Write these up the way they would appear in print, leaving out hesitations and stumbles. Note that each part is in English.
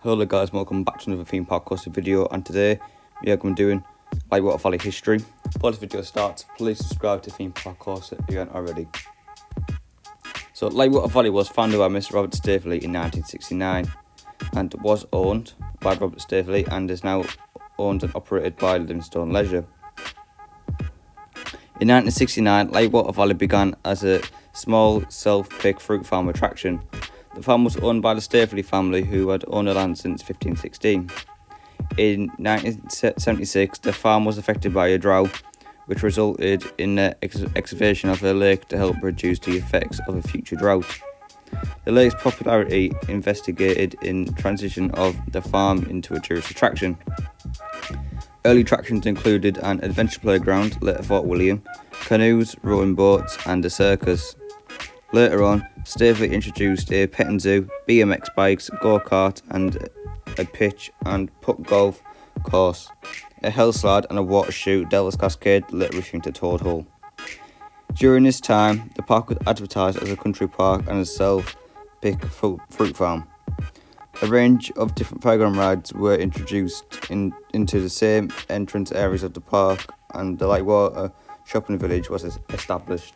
Hello guys, welcome back to another theme park coaster video, and today we are going to be doing Lightwater Valley history. Before this video starts, please subscribe to Theme Park Coaster if you haven't already. So Lightwater Valley was founded by Mr. Robert Staveley in 1969 and was owned by Robert Staveley and is now owned and operated by Livingstone Leisure. In 1969, Lightwater Valley began as a small self-pick fruit farm attraction. The farm was owned by the Staveley family, who had owned the land since 1516. In 1976, the farm was affected by a drought, which resulted in the excavation of a lake to help reduce the effects of a future drought. The lake's popularity investigated in transition of the farm into a tourist attraction. Early attractions included an adventure playground, later Fort William, canoes, rowing boats, and a circus. Later on, Staveley introduced a petting zoo, BMX bikes, go-kart, and a pitch and putt golf course, a hill slide and a water chute, Devil's Cascade, later refumed to Toad Hole. During this time, the park was advertised as a country park and a self-pick fruit farm. A range of different program rides were introduced into the same entrance areas of the park, and the Lightwater shopping village was established.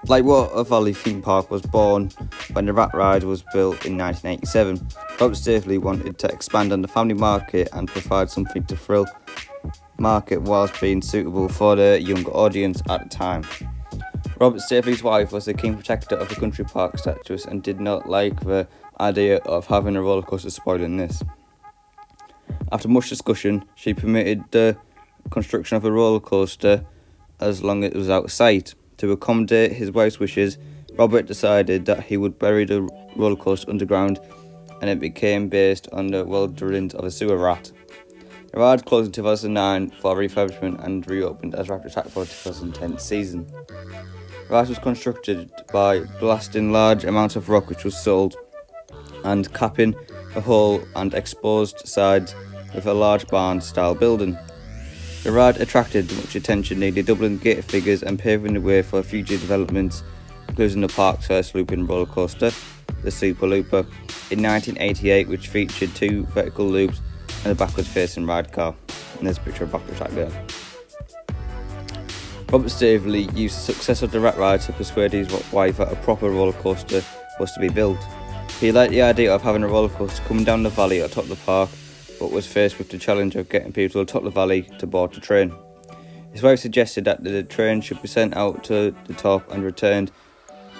Lightwater Valley Theme Park was born when the Rat Ride was built in 1987. Robert Staveley wanted to expand on the family market and provide something to thrill market whilst being suitable for the younger audience at the time. Robert Staveley's wife was the keen protector of the country park status and did not like the idea of having a roller coaster spoiling this. After much discussion, she permitted the construction of a roller coaster as long as it was out of sight. To accommodate his wife's wishes, Robert decided that he would bury the roller coaster underground, and it became based on the well-drillings of a sewer rat. The ride closed in 2009 for refurbishment and reopened as Rapid Attack for the 2010 season. The ride was constructed by blasting large amounts of rock, which was sold, and capping the hull and exposed sides with a large barn-style building. The ride attracted much attention, nearly doubling gate figures and paving the way for future developments, including the park's first looping roller coaster, the Super Looper, in 1988, which featured two vertical loops and a backwards-facing ride car. And there's a picture of Rapid Attack there. Robert Staveley used the success of the Rat Ride to persuade his wife that a proper roller coaster was to be built. He liked the idea of having a roller coaster coming down the valley atop the park, but was faced with the challenge of getting people atop the valley to board the train. His wife suggested that the train should be sent out to the top and returned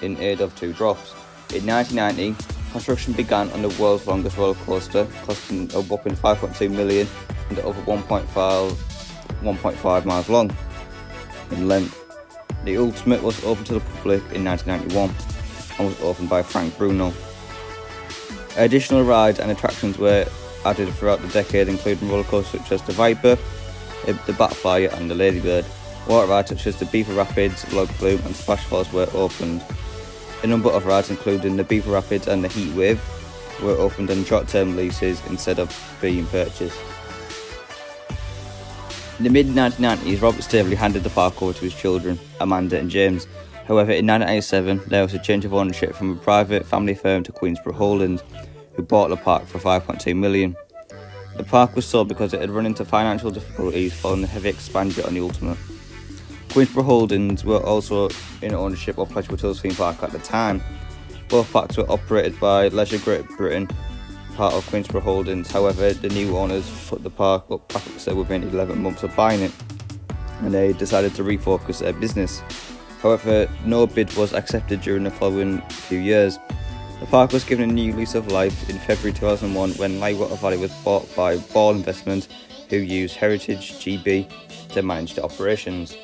in aid of two drops. In 1990, construction began on the world's longest roller coaster, costing a whopping $5.2 million and over 1.5 miles long in length. The Ultimate was opened to the public in 1991 and was opened by Frank Bruno. Additional rides and attractions were added throughout the decade, including roller coasters such as the Viper, the Batflyer and the Ladybird. Water rides such as the Beaver Rapids, Log Flume and Splash Falls were opened. A number of rides, including the Beaver Rapids and the Heat Wave, were opened on short-term leases instead of being purchased. In the mid-1990s, Robert Staveley handed the park over to his children, Amanda and James. However, in 1987, there was a change of ownership from a private family firm to Queensborough Holdings, who bought the park for $5.2 million. The park was sold because it had run into financial difficulties following the heavy expansion on the Ultimate. Queensborough Holdings were also in ownership of Pleasurable Hills Theme Park at the time. Both parks were operated by Leisure Great Britain, part of Queensborough Holdings. However, the new owners put the park back up for sale within 11 months of buying it, and they decided to refocus their business. However, no bid was accepted during the following few years. The park was given a new lease of life in February 2001 when Lightwater Valley was bought by Ball Investment, who used Heritage GB to manage the operations.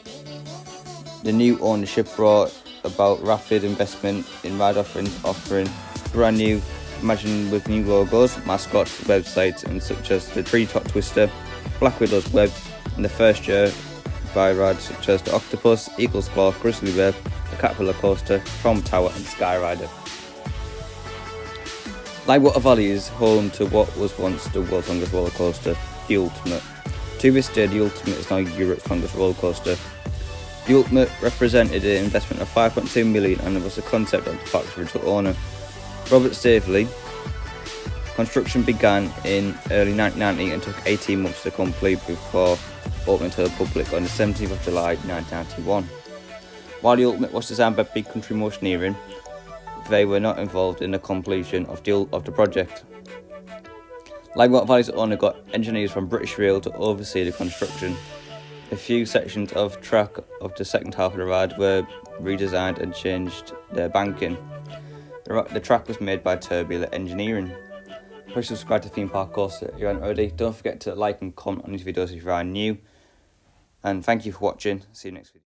The new ownership brought about rapid investment in ride offerings, offering brand new, imagine with new logos, mascots, websites, and such as the Treetop Twister, Black Widow's Web, and the first year by rides such as the Octopus, Eagle's Claw, Grizzly Web, the Caterpillar Coaster, Prom Tower, and Skyrider. Lightwater Valley is home to what was once the world's longest roller coaster, the Ultimate. To this day, the Ultimate is now Europe's longest roller coaster. The Ultimate represented an investment of $5.2 million and was the concept of the park's original owner. Robert Staveley. Construction began in early 1990 and took 18 months to complete before opening to the public on the 17th of July 1991. While the ultimate was designed by Big Country Motioneering, they were not involved in the completion of the project. Lightwater Valley's only got engineers from British Rail to oversee the construction. A few sections of track of the second half of the ride were redesigned and changed their banking. The track was made by Tubular Engineering. Please subscribe to Theme Park Coaster if you haven't already. Don't forget to like and comment on these videos if you are new. And thank you for watching. See you next video.